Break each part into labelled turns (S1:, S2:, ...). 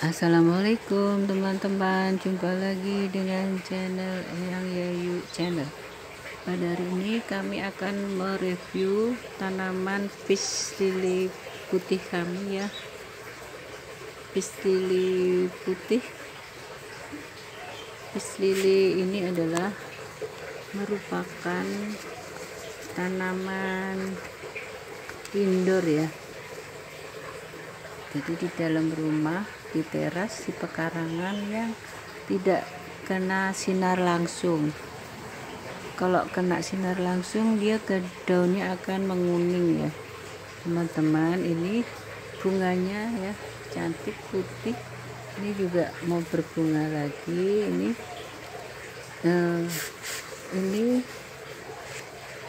S1: Assalamualaikum teman-teman, jumpa lagi dengan channel Eyang Yayu channel. Pada hari ini kami akan mereview tanaman peace lily putih kami ya. Peace lily putih. Peace lily ini adalah merupakan tanaman indoor ya. Jadi di dalam rumah, di teras, di pekarangan yang tidak kena sinar langsung. Kalau kena sinar langsung dia ke daunnya akan menguning ya teman-teman. Ini bunganya ya cantik putih, ini juga mau berbunga lagi. Ini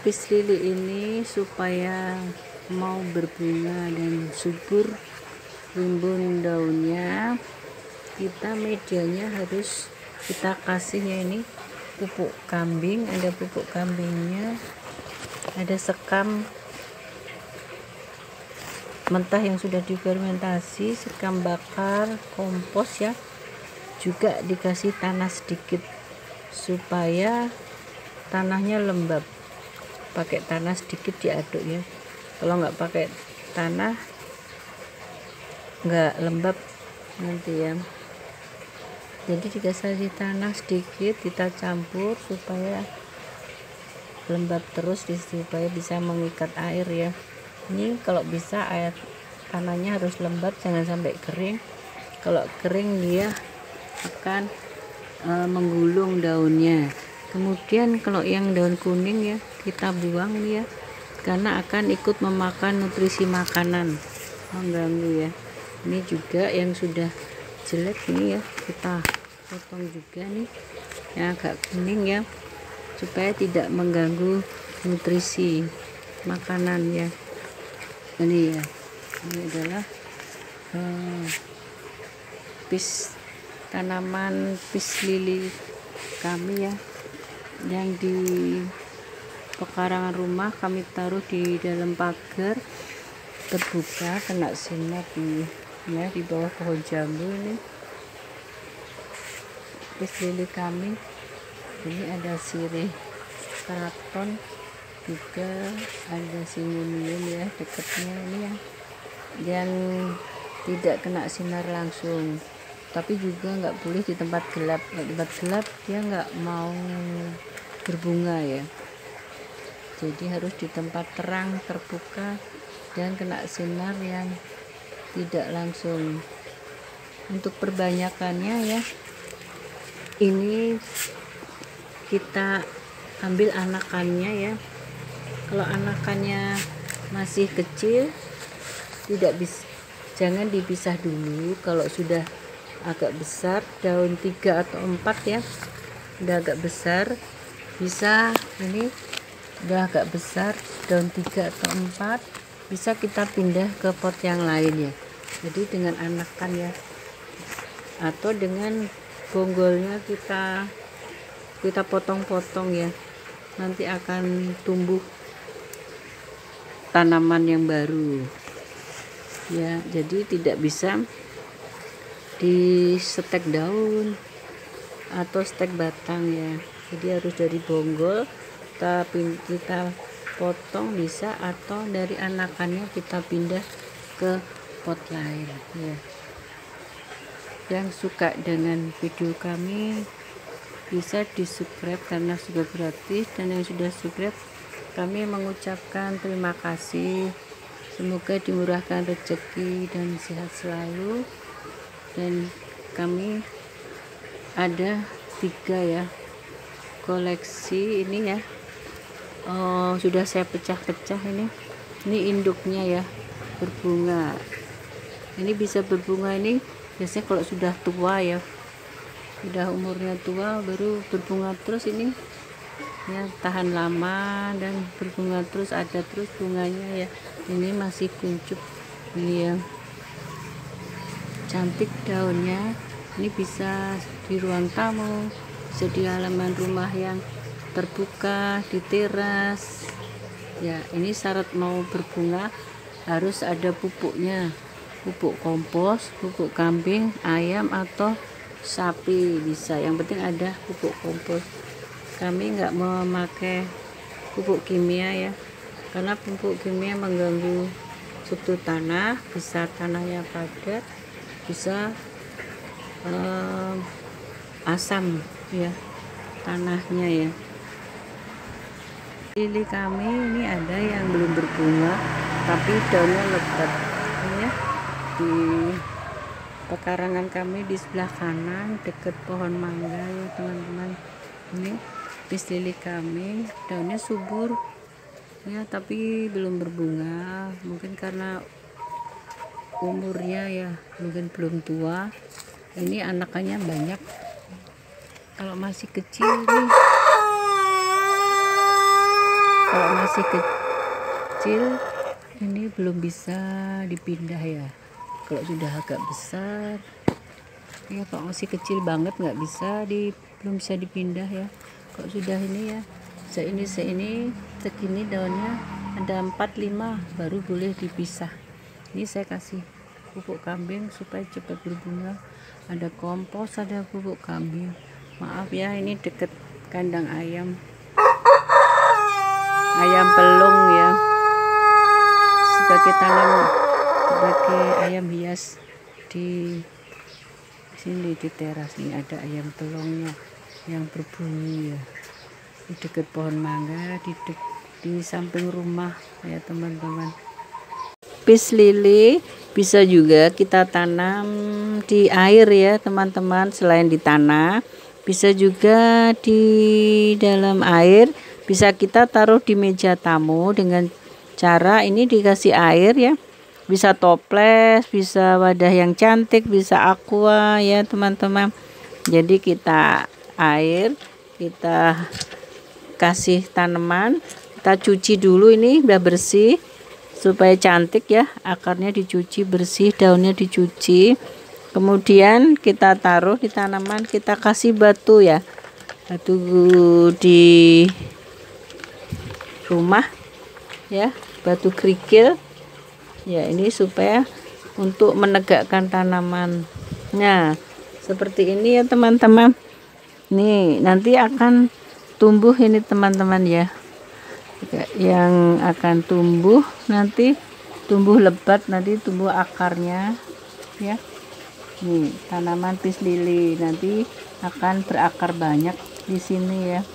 S1: peace lily ini supaya mau berbunga dan subur rimbun daunnya, kita medianya harus kita kasihnya ini pupuk kambing. Ada pupuk kambingnya, ada sekam mentah yang sudah difermentasi, sekam bakar, kompos ya, juga dikasih tanah sedikit supaya tanahnya lembab. Pakai tanah sedikit diaduk ya, kalau nggak pakai tanah nggak lembab nanti ya. Jadi dikasih tanah sedikit, kita campur supaya lembab terus, supaya bisa mengikat air ya. Ini kalau bisa air tanahnya harus lembab, jangan sampai kering. Kalau kering dia akan menggulung daunnya. Kemudian kalau yang daun kuning ya kita buang ya, karena akan ikut memakan nutrisi makanan, mengganggu ya. Ini juga yang sudah jelek ini ya kita potong juga nih yang agak kuning ya, supaya tidak mengganggu nutrisi makanan ya. Ini ya, ini adalah tanaman peace lily kami ya, yang di pekarangan rumah kami taruh di dalam pagar terbuka, kena sinar di bawah pohon jambu. Ini peace lily kami, ini ada sirih keraton, juga ada singunium ya dekatnya. Ini yang tidak kena sinar langsung, tapi juga nggak boleh di tempat gelap. Di tempat gelap dia nggak mau berbunga ya, jadi harus di tempat terang terbuka dan kena sinar yang tidak langsung. Untuk perbanyakannya ya, ini kita ambil anakannya ya. Kalau anakannya masih kecil jangan dipisah dulu. Kalau sudah agak besar, daun 3 atau 4 ya, udah agak besar, bisa ini udah agak besar, daun 3 atau 4, bisa kita pindah ke pot yang lain ya. Jadi dengan anakan ya, atau dengan bonggolnya kita potong-potong ya, nanti akan tumbuh tanaman yang baru ya. Jadi tidak bisa di stek daun atau stek batang ya, jadi harus dari bonggol kita potong bisa, atau dari anakannya kita pindah ke pot lain ya. Yang suka dengan video kami bisa di subscribe karena sudah gratis, dan yang sudah subscribe kami mengucapkan terima kasih. Semoga dimurahkan rezeki dan sehat selalu. Dan kami ada 3 ya koleksi ini ya. Sudah saya pecah-pecah ini induknya ya, berbunga. Ini bisa berbunga ini biasanya kalau sudah tua ya, sudah umurnya tua baru berbunga terus. Ini ya tahan lama dan berbunga terus, ada terus bunganya ya. Ini masih kuncup ini ya, cantik daunnya. Ini bisa di ruang tamu, bisa di halaman rumah yang terbuka, di teras ya. Ini syarat mau berbunga harus ada pupuknya. pupuk kompos, pupuk kambing, ayam atau sapi bisa, yang penting ada pupuk kompos. Kami nggak memakai pupuk kimia ya, karena pupuk kimia mengganggu struktur tanah, bisa tanahnya padat, bisa asam ya tanahnya ya. Lili kami ini ada yang belum berbunga tapi daunnya lebat ya. Di pekarangan kami di sebelah kanan dekat pohon mangga ya teman-teman, ini pis lili kami daunnya subur ya, tapi belum berbunga, mungkin karena umurnya ya mungkin belum tua. Ini anakannya banyak, kalau masih kecil nih, kalau masih kecil ini belum bisa dipindah ya. Kalau sudah agak besar ya, kalau masih kecil banget nggak bisa belum bisa dipindah ya. Kalau sudah ini ya seini segini daunnya ada 4-5 baru boleh dipisah. Ini saya kasih pupuk kambing supaya cepat berbunga, ada kompos, ada pupuk kambing. Maaf ya, ini deket kandang ayam pelung ya, sebagai ayam hias di sini di teras. Ini ada ayam pelungnya yang berbunyi ya, di dekat pohon mangga, di samping rumah ya teman-teman. Pis lili bisa juga kita tanam di air ya teman-teman, selain di tanah bisa juga di dalam air, bisa kita taruh di meja tamu dengan cara ini dikasih air ya, bisa toples, bisa wadah yang cantik, bisa aqua ya teman-teman. Jadi kita air, kita kasih tanaman, kita cuci dulu, ini udah bersih supaya cantik ya, akarnya dicuci bersih, daunnya dicuci, kemudian kita taruh di tanaman, kita kasih batu ya, batu di rumah ya, batu kerikil ya, ini supaya untuk menegakkan tanaman. Nah seperti ini ya teman-teman, nih nanti akan tumbuh ini teman-teman ya, yang akan tumbuh nanti tumbuh lebat, nanti tumbuh akarnya ya. Nih tanaman pis lili nanti akan berakar banyak di sini ya.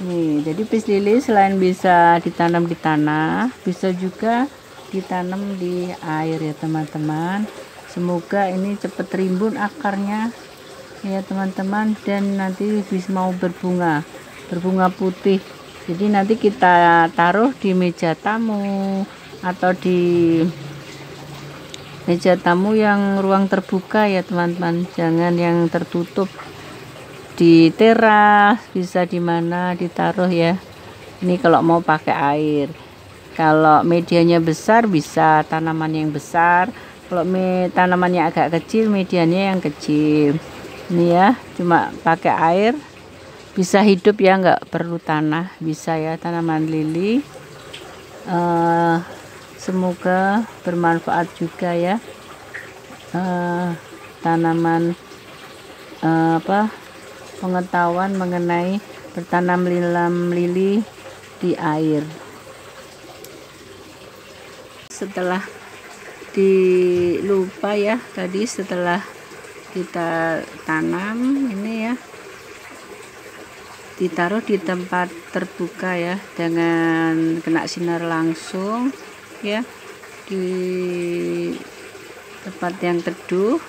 S1: Nih jadi pis lili selain bisa ditanam di tanah, bisa juga ditanam di air ya teman-teman. Semoga ini cepat rimbun akarnya ya teman-teman, dan nanti bisa mau berbunga putih. Jadi nanti kita taruh di meja tamu atau di meja tamu yang ruang terbuka ya teman-teman, jangan yang tertutup. Di teras bisa di mana ditaruh ya. Ini kalau mau pakai air. Kalau medianya besar bisa tanaman yang besar. Kalau tanamannya agak kecil, medianya yang kecil. Ini ya, cuma pakai air bisa hidup ya, nggak perlu tanah, bisa ya tanaman lili. Semoga bermanfaat juga ya, tanaman pengetahuan mengenai bertanam lili di air. Setelah dilupa ya tadi, setelah kita tanam ini ya, ditaruh di tempat terbuka ya, jangan kena sinar langsung ya, di tempat yang teduh,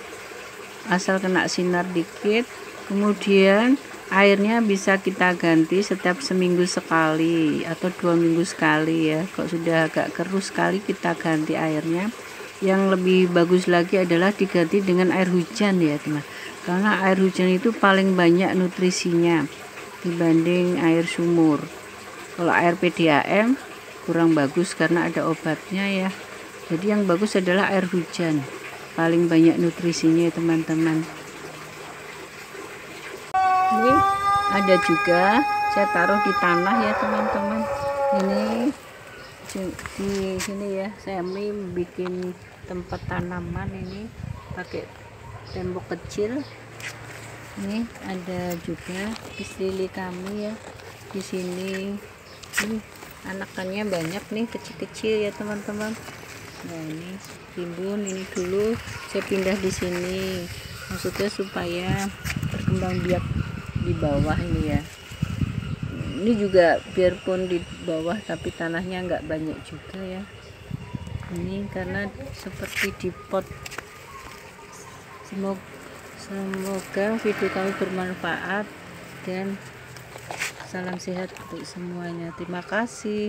S1: asal kena sinar dikit. Kemudian airnya bisa kita ganti setiap seminggu sekali atau 2 minggu sekali ya. Kalau sudah agak keruh sekali kita ganti airnya. Yang lebih bagus lagi adalah diganti dengan air hujan ya teman, karena air hujan itu paling banyak nutrisinya dibanding air sumur. Kalau air PDAM kurang bagus karena ada obatnya ya. Jadi yang bagus adalah air hujan, paling banyak nutrisinya ya teman-teman. Ini ada juga saya taruh di tanah ya teman-teman. Ini di sini ya, saya bikin tempat tanaman ini pakai tembok kecil. Ini ada juga pis lili kami ya di sini. Ini anakannya banyak nih, kecil-kecil ya teman-teman. Nah ini timbun, ini dulu saya pindah di sini, maksudnya supaya berkembang biak di bawah ini ya. Ini juga biarpun di bawah tapi tanahnya nggak banyak juga ya. Ini karena seperti di pot. Semoga video kami bermanfaat dan salam sehat untuk semuanya. Terima kasih.